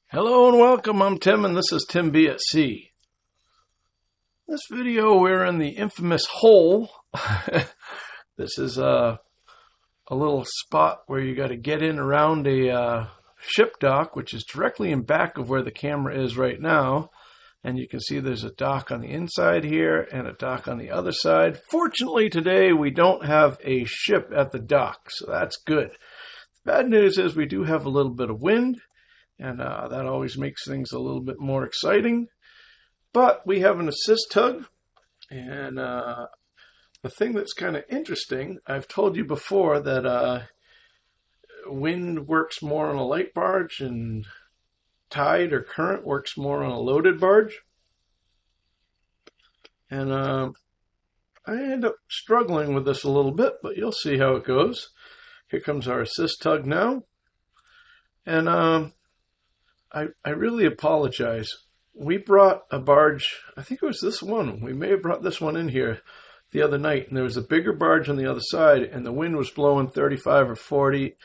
Hello and welcome, I'm Tim and this is TimBatSea. This video we're in the infamous hole. This is a little spot where you got to get in around a ship dock, which is directly in back of where the camera is right now. And you can see there's a dock on the inside here and a dock on the other side. Fortunately today we don't have a ship at the dock, so that's good. The bad news is we do have a little bit of wind. And that always makes things a little bit more exciting. But we have an assist tug. And the thing that's kind of interesting, I've told you before that wind works more on a light barge and tide or current works more on a loaded barge. And I end up struggling with this a little bit, but you'll see how it goes. Here comes our assist tug now. And I really apologize. We brought a barge, I think it was this one. We may have brought this one in here the other night, and there was a bigger barge on the other side, and the wind was blowing 35 or 40,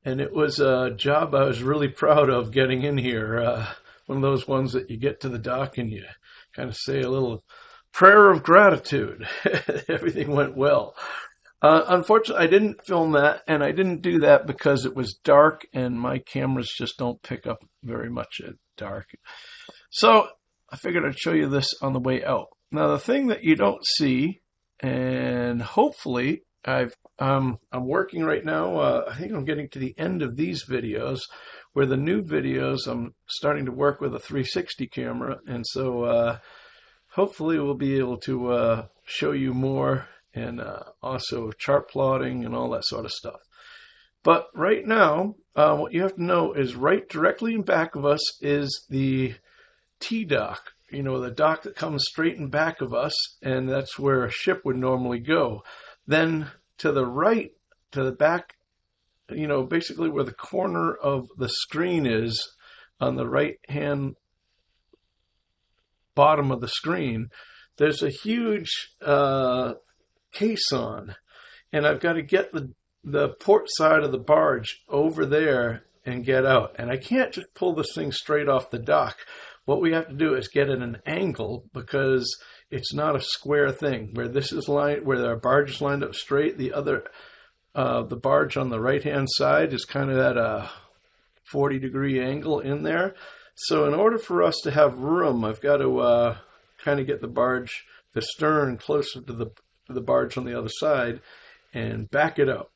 and it was a job I was really proud of getting in here. One of those ones that you get to the dock and you kind of say a little prayer of gratitude. Everything went well. Unfortunately, I didn't film that, and I didn't do that because it was dark, and my cameras just don't pick up very much at dark. So I figured I'd show you this on the way out. Now, the thing that you don't see, and hopefully I'm working right now. I think I'm getting to the end of these videos, where the new videos I'm starting to work with a 360 camera, and so hopefully we'll be able to show you more. And also chart plotting and all that sort of stuff. But right now, what you have to know is right directly in back of us is the T-dock. You know, the dock that comes straight in back of us, and that's where a ship would normally go. Then to the right, to the back, you know, basically where the corner of the screen is on the right-hand bottom of the screen, there's a huge case on, and I've got to get the port side of the barge over there and get out, and I can't just pull this thing straight off the dock. What we have to do is get at an angle, because it's not a square thing. Where this is lined, where our barge is lined up straight, the other the barge on the right hand side is kind of at a 40-degree angle in there. So in order for us to have room, I've got to kind of get the barge, the stern, closer to the barge on the other side and back it up.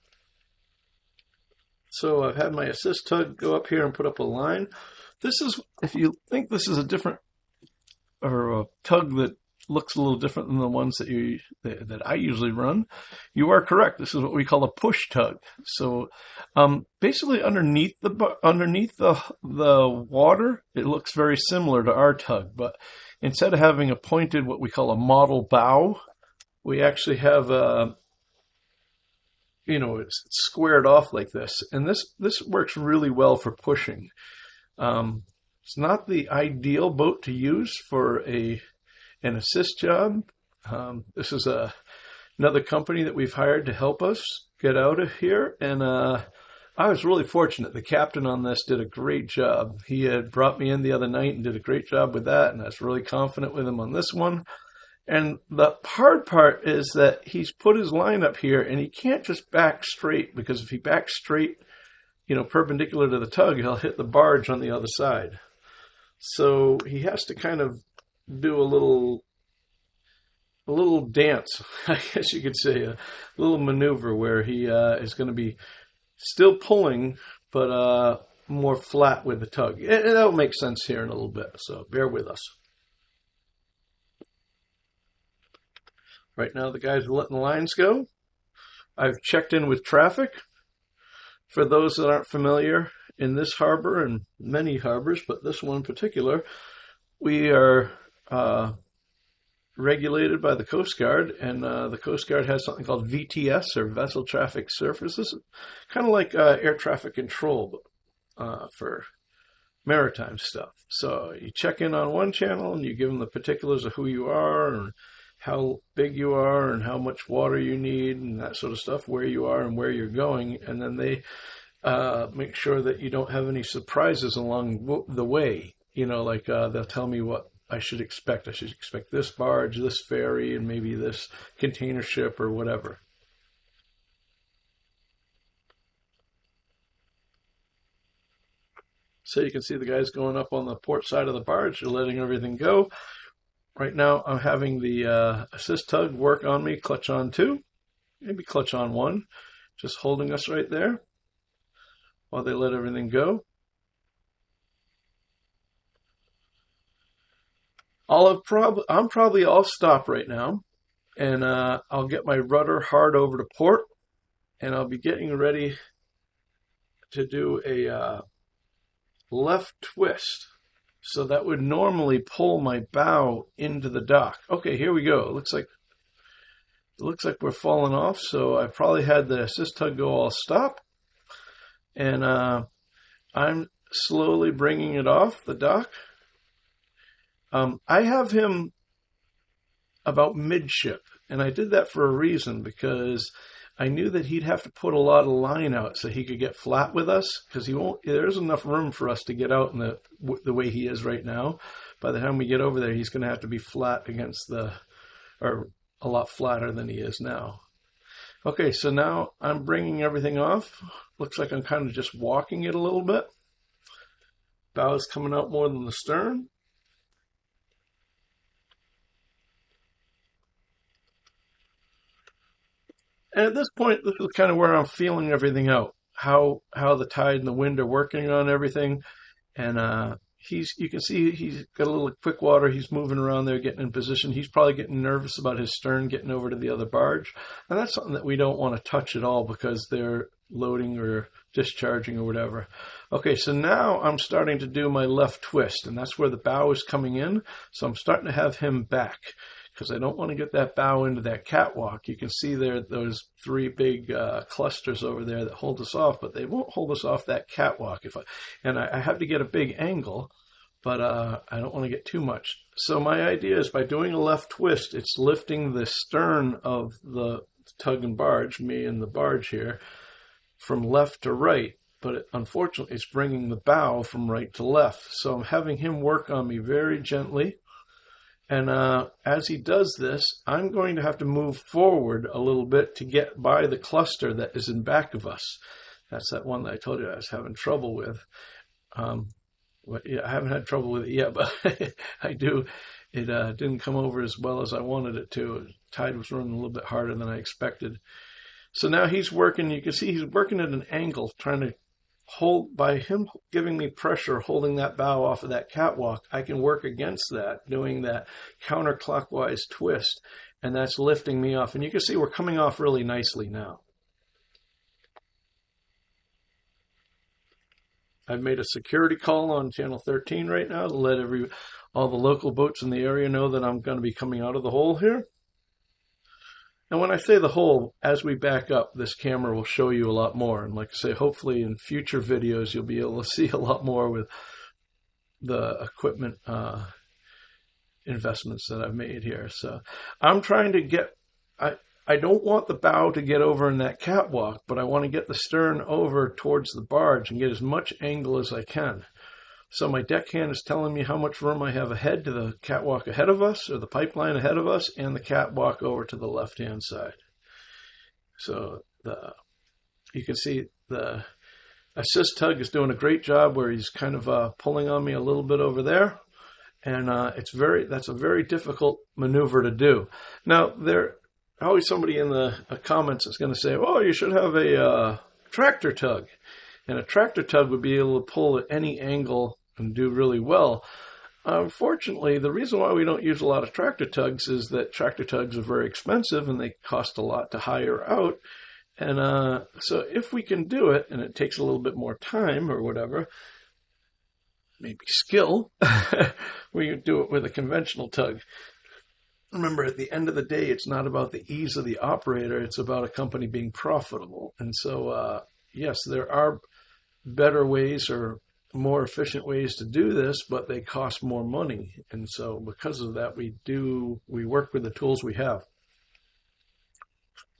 So I've had my assist tug go up here and put up a line. This is, if you think this is a different, or a tug that looks a little different than the ones that I usually run, you are correct. This is what we call a push tug. So basically underneath the water, it looks very similar to our tug, but instead of having a pointed, what we call a model bow, we actually have it's squared off like this, and this works really well for pushing. It's not the ideal boat to use for an assist job. This is another company that we've hired to help us get out of here, and I was really fortunate. The captain on this did a great job. He had brought me in the other night and did a great job with that, and I was really confident with him on this one. And the hard part is that he's put his line up here, and he can't just back straight, because if he backs straight, perpendicular to the tug, he'll hit the barge on the other side. So he has to kind of do a little dance, I guess you could say, a little maneuver where he is going to be still pulling, but more flat with the tug. And that'll make sense here in a little bit, so bear with us. Right now, the guys are letting the lines go. I've checked in with traffic. For those that aren't familiar, in this harbor and many harbors, but this one in particular, we are regulated by the Coast Guard, and the Coast Guard has something called VTS, or Vessel Traffic Surfaces, kind of like air traffic control for maritime stuff. So you check in on one channel and you give them the particulars of who you are and how big you are and how much water you need and that sort of stuff, where you are and where you're going, and then they make sure that you don't have any surprises along the way. You know, like they'll tell me what I should expect. I should expect this barge, this ferry, and maybe this container ship or whatever. So you can see the guys going up on the port side of the barge. They're letting everything go. Right now I'm having the assist tug work on me, clutch on 2, maybe clutch on 1, just holding us right there while they let everything go. I'm probably all stop right now, and I'll get my rudder hard over to port, and I'll be getting ready to do a left twist. So that would normally pull my bow into the dock. Okay, here we go. It looks like we're falling off. So I probably had the assist tug go all stop, and I'm slowly bringing it off the dock. I have him about midship, and I did that for a reason, because I knew that he'd have to put a lot of line out so he could get flat with us, because there's enough room for us to get out in the way he is right now. By the time we get over there, he's going to have to be flat against or a lot flatter than he is now. Okay, so now I'm bringing everything off. Looks like I'm kind of just walking it a little bit. Bow's coming out more than the stern. And at this point, this is kind of where I'm feeling everything out, how the tide and the wind are working on everything. And you can see he's got a little quick water. He's moving around there, getting in position. He's probably getting nervous about his stern getting over to the other barge. And that's something that we don't want to touch at all, because they're loading or discharging or whatever. Okay, so now I'm starting to do my left twist, and that's where the bow is coming in. So I'm starting to have him back, because I don't want to get that bow into that catwalk. You can see there those 3 big clusters over there that hold us off, but they won't hold us off that catwalk. I have to get a big angle, but I don't want to get too much. So my idea is, by doing a left twist, it's lifting the stern of the tug and barge, me and the barge here, from left to right. But unfortunately, it's bringing the bow from right to left. So I'm having him work on me very gently. And as he does this, I'm going to have to move forward a little bit to get by the cluster that is in back of us. That's that one that I told you I was having trouble with. Yeah, I haven't had trouble with it yet, but I do. It didn't come over as well as I wanted it to. The tide was running a little bit harder than I expected. So now he's working. You can see he's working at an angle, trying to hold, by him giving me pressure, holding that bow off of that catwalk. I can work against that, doing that counterclockwise twist, and that's lifting me off. And you can see we're coming off really nicely now. I've made a security call on channel 13 right now to let all the local boats in the area know that I'm going to be coming out of the hole here. And when I say the hole, as we back up, this camera will show you a lot more. And like I say, hopefully in future videos, you'll be able to see a lot more with the equipment investments that I've made here. So I'm trying to get, I don't want the bow to get over in that catwalk, but I want to get the stern over towards the barge and get as much angle as I can. So my deckhand is telling me how much room I have ahead to the catwalk ahead of us, or the pipeline ahead of us, and the catwalk over to the left-hand side. So you can see the assist tug is doing a great job, where he's kind of pulling on me a little bit over there. And that's a very difficult maneuver to do. Now, there's always somebody in the comments that's going to say, oh, you should have a tractor tug. And a tractor tug would be able to pull at any angle and do really well. Unfortunately, the reason why we don't use a lot of tractor tugs is that tractor tugs are very expensive and they cost a lot to hire out. And so if we can do it, and it takes a little bit more time or whatever, maybe skill, we could do it with a conventional tug. remember, at the end of the day, it's not about the ease of the operator. It's about a company being profitable. And so, yes, there are better ways or more efficient ways to do this, but they cost more money. And so because of that, we work with the tools we have.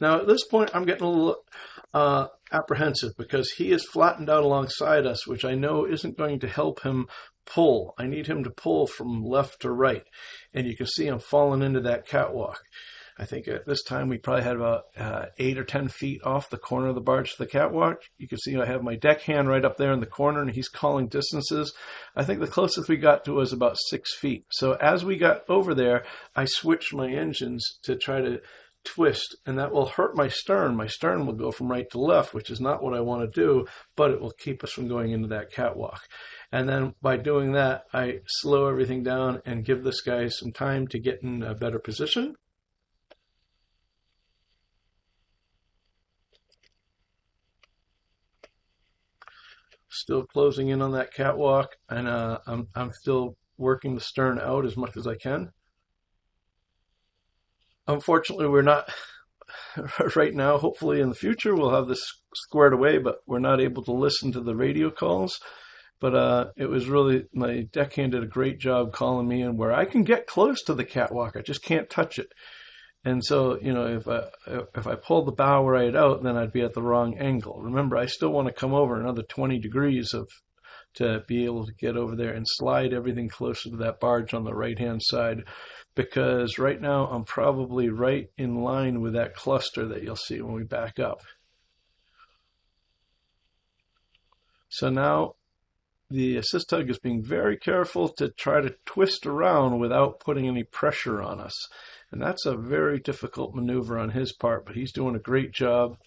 Now, at this point, I'm getting a little apprehensive because he is flattened out alongside us, which I know isn't going to help him pull. I need him to pull from left to right. And you can see I'm falling into that catwalk. I think at this time we probably had about 8 or 10 feet off the corner of the barge to the catwalk. You can see I have my deckhand right up there in the corner, and he's calling distances. I think the closest we got to was about 6 feet. So as we got over there, I switched my engines to try to twist, and that will hurt my stern. My stern will go from right to left, which is not what I want to do, but it will keep us from going into that catwalk. And then by doing that, I slow everything down and give this guy some time to get in a better position. Still closing in on that catwalk, and I'm still working the stern out as much as I can. Unfortunately, we're not right now. Hopefully in the future we'll have this squared away, but we're not able to listen to the radio calls. But it was really, my deckhand did a great job calling me in where I can get close to the catwalk. I just can't touch it. And so, you know, if I pull the bow right out, then I'd be at the wrong angle. Remember, I still want to come over another 20 degrees to be able to get over there and slide everything closer to that barge on the right-hand side, because right now I'm probably right in line with that cluster that you'll see when we back up. So now the assist tug is being very careful to try to twist around without putting any pressure on us. And that's a very difficult maneuver on his part, but he's doing a great job.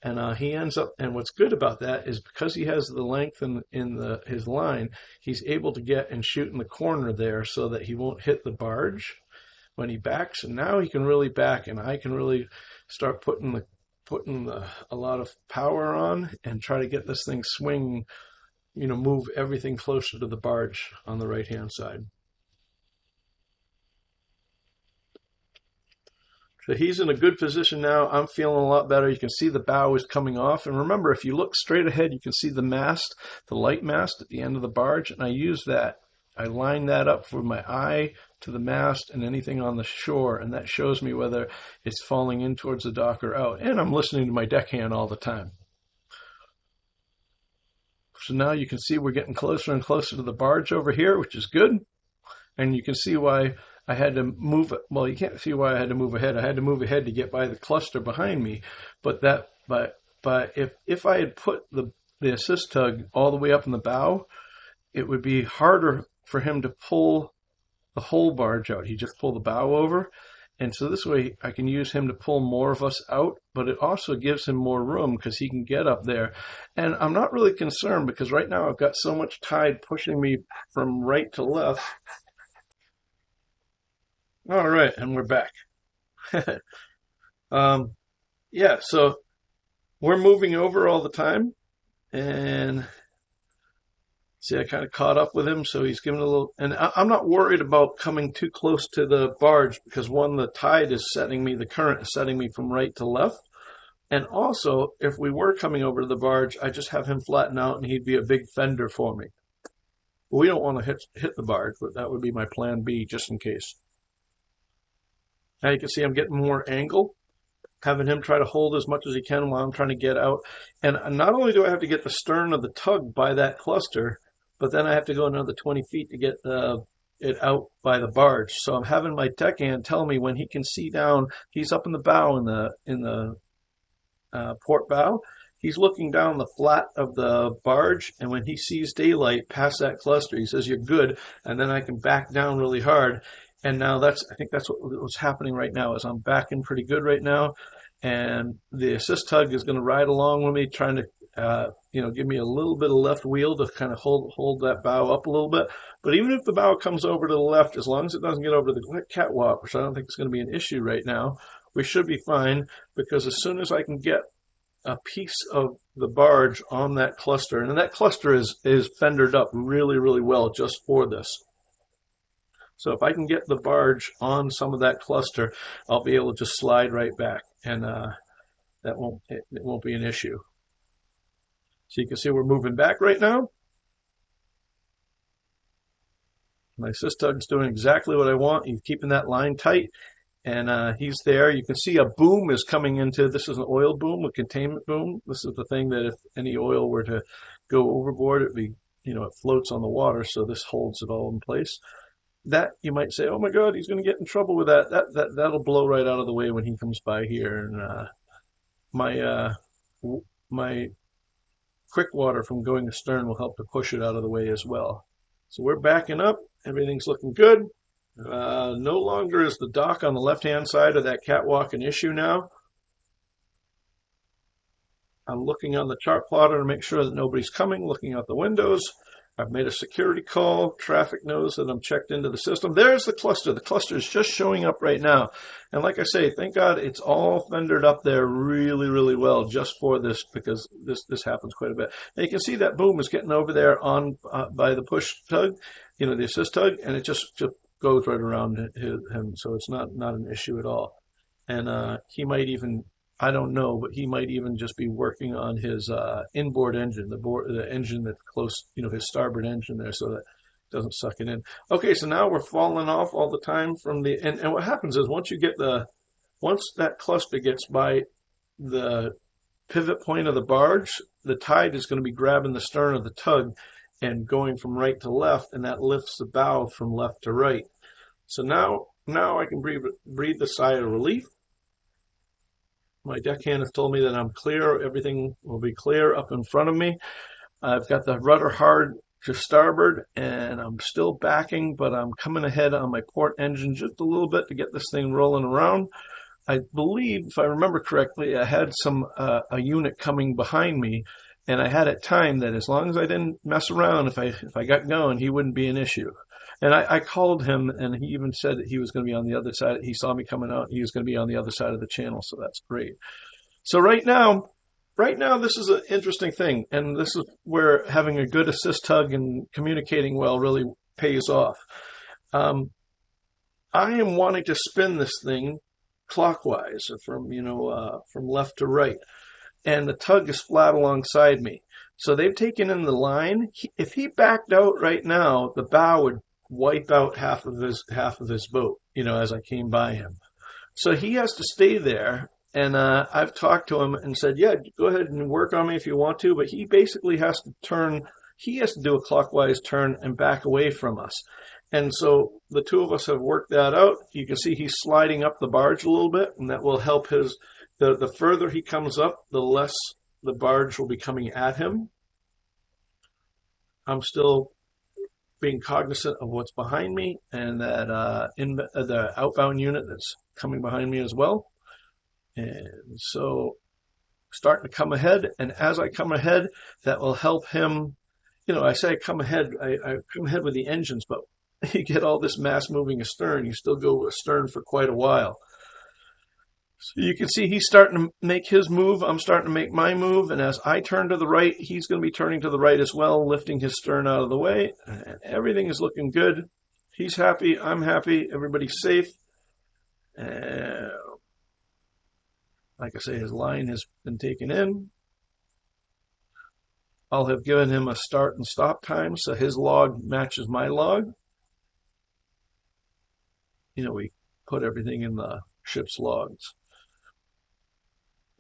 And he ends up, and what's good about that is because he has the length in his line, he's able to get and shoot in the corner there so that he won't hit the barge when he backs. And now he can really back, and I can really start putting a lot of power on and try to get this thing swinging, you know, move everything closer to the barge on the right-hand side. So he's in a good position now. I'm feeling a lot better. You can see the bow is coming off. And remember, if you look straight ahead, you can see the mast, the light mast at the end of the barge. And I use that. I line that up with my eye to the mast and anything on the shore. And that shows me whether it's falling in towards the dock or out. And I'm listening to my deckhand all the time. So now you can see we're getting closer and closer to the barge over here, which is good. And you can see why I had to move. Well, you can't see why I had to move ahead. I had to move ahead to get by the cluster behind me. But if I had put the assist tug all the way up in the bow, it would be harder for him to pull the whole barge out. He just pulled the bow over. And so this way I can use him to pull more of us out, but it also gives him more room because he can get up there. And I'm not really concerned because right now I've got so much tide pushing me from right to left. All right, and we're back. Yeah, so we're moving over all the time. And see, I kind of caught up with him, so he's giving a little... And I'm not worried about coming too close to the barge because, one, the tide is setting me, the current is setting me from right to left. And also, if we were coming over to the barge, I just have him flatten out and he'd be a big fender for me. We don't want to hit the barge, but that would be my plan B just in case. Now you can see I'm getting more angle, having him try to hold as much as he can while I'm trying to get out. And not only do I have to get the stern of the tug by that cluster, but then I have to go another 20 feet to get it out by the barge. So I'm having my deckhand tell me when he can see down. He's up in the bow in the port bow. He's looking down the flat of the barge, and when he sees daylight past that cluster, he says, "You're good," and then I can back down really hard. And now I think that's what's happening right now is I'm backing pretty good right now, and the assist tug is going to ride along with me, trying to give me a little bit of left wheel to kind of hold that bow up a little bit. But even if the bow comes over to the left, as long as it doesn't get over to the catwalk, which I don't think is going to be an issue right now, we should be fine, because as soon as I can get a piece of the barge on that cluster, and that cluster is fendered up really, really well just for this. So if I can get the barge on some of that cluster, I'll be able to just slide right back, and it won't be an issue. So you can see we're moving back right now. My assist tug's doing exactly what I want. He's keeping that line tight, and he's there. You can see a boom is coming into, this is an oil boom, a containment boom. This is the thing that if any oil were to go overboard, it'd be, it floats on the water, so this holds it all in place. That, you might say, oh my God, he's going to get in trouble with that. That'll blow right out of the way when he comes by here. And my quick water from going astern will help to push it out of the way as well. So we're backing up. Everything's looking good. No longer is the dock on the left-hand side of that catwalk an issue now. I'm looking on the chart plotter to make sure that nobody's coming, looking out the windows. I've made a security call. Traffic knows that I'm checked into the system. There's the cluster. The cluster is just showing up right now. And like I say, thank God it's all fendered up there really, really well just for this, because this happens quite a bit. Now you can see that boom is getting over there on by the push tug, the assist tug, and it just goes right around him. So it's not an issue at all. And he might even, I don't know, but he might even just be working on his inboard engine, the engine that's close, his starboard engine there, so that it doesn't suck it in. Okay, so now we're falling off all the time from the, and what happens is once that cluster gets by the pivot point of the barge, the tide is going to be grabbing the stern of the tug and going from right to left, and that lifts the bow from left to right. So now I can breathe the sigh of relief. My deckhand has told me that I'm clear. Everything will be clear up in front of me. I've got the rudder hard to starboard, and I'm still backing, but I'm coming ahead on my port engine just a little bit to get this thing rolling around. I believe, if I remember correctly, I had a unit coming behind me, and I had it timed that as long as I didn't mess around, if I got going, he wouldn't be an issue. And I called him, and he even said that he was going to be on the other side. He saw me coming out. He was going to be on the other side of the channel, so that's great. So right now, this is an interesting thing, and this is where having a good assist tug and communicating well really pays off. I am wanting to spin this thing clockwise, from left to right, and the tug is flat alongside me. So they've taken in the line. If he backed out right now, the bow would wipe out half of his boat, as I came by him. So he has to stay there, and I've talked to him and said, yeah, go ahead and work on me if you want to, but he basically has to do a clockwise turn and back away from us. And so the two of us have worked that out. You can see he's sliding up the barge a little bit, and that will help the further he comes up, the less the barge will be coming at him. I'm still being cognizant of what's behind me, and that the outbound unit that's coming behind me as well. And so starting to come ahead, and as I come ahead, that will help him. I say I come ahead with the engines, but you get all this mass moving astern, you still go astern for quite a while. So you can see he's starting to make his move. I'm starting to make my move. And as I turn to the right, he's going to be turning to the right as well, lifting his stern out of the way. And everything is looking good. He's happy. I'm happy. Everybody's safe. And like I say, his line has been taken in. I'll have given him a start and stop time, so his log matches my log. We put everything in the ship's logs.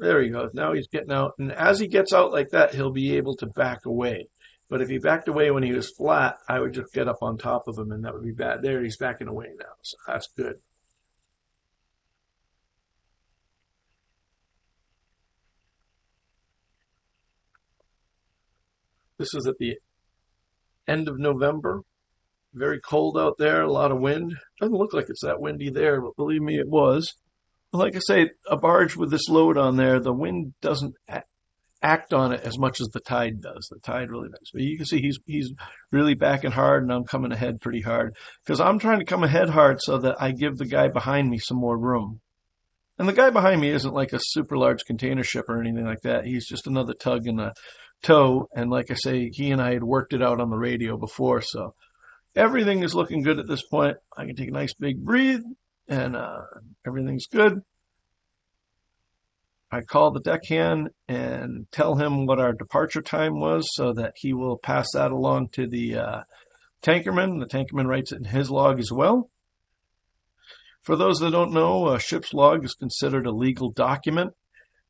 There he goes. Now he's getting out. And as he gets out like that, he'll be able to back away. But if he backed away when he was flat, I would just get up on top of him, and that would be bad. There, he's backing away now. So that's good. This is at the end of November. Very cold out there, a lot of wind. Doesn't look like it's that windy there, but believe me, it was. Like I say, a barge with this load on there, the wind doesn't act on it as much as the tide does. The tide really does. But you can see he's really backing hard, and I'm coming ahead pretty hard. Because I'm trying to come ahead hard so that I give the guy behind me some more room. And the guy behind me isn't like a super large container ship or anything like that. He's just another tug in a tow. And like I say, he and I had worked it out on the radio before, so everything is looking good at this point. I can take a nice big breathe, and everything's good. I call the deckhand and tell him what our departure time was so that he will pass that along to the tankerman. The tankerman writes it in his log as well. For those that don't know, a ship's log is considered a legal document.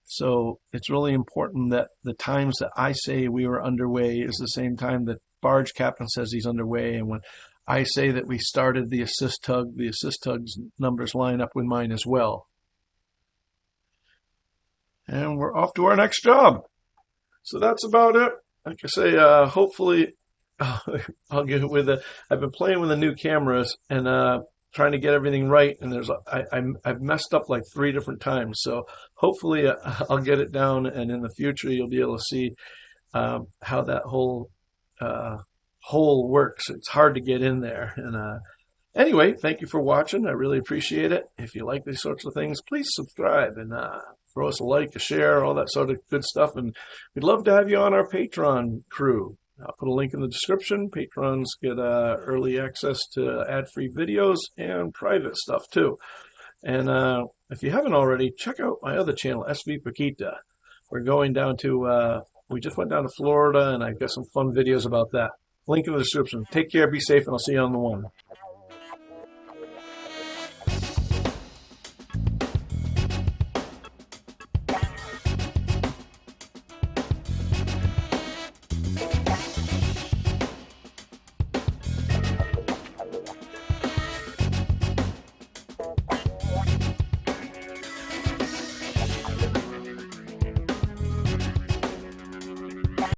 So it's really important that the times that I say we were underway is the same time that barge captain says he's underway. And when I say that we started the assist tug's numbers line up with mine as well. And we're off to our next job. So that's about it. Like I say, hopefully I'll get it with I've been playing with the new cameras and trying to get everything right, and I've messed up like 3 different times. So hopefully I'll get it down, and in the future you'll be able to see how that whole hole works. It's hard to get in there. And anyway, thank you for watching. I really appreciate it. If you like these sorts of things, please subscribe and throw us a like, a share, all that sort of good stuff. And we'd love to have you on our Patreon crew. I'll put a link in the description. Patrons get early access to ad-free videos and private stuff too. And if you haven't already, check out my other channel, SV Paquita. We're going down to, we just went down to Florida, and I've got some fun videos about that. Link in the description. Take care, be safe, and I'll see you on the one.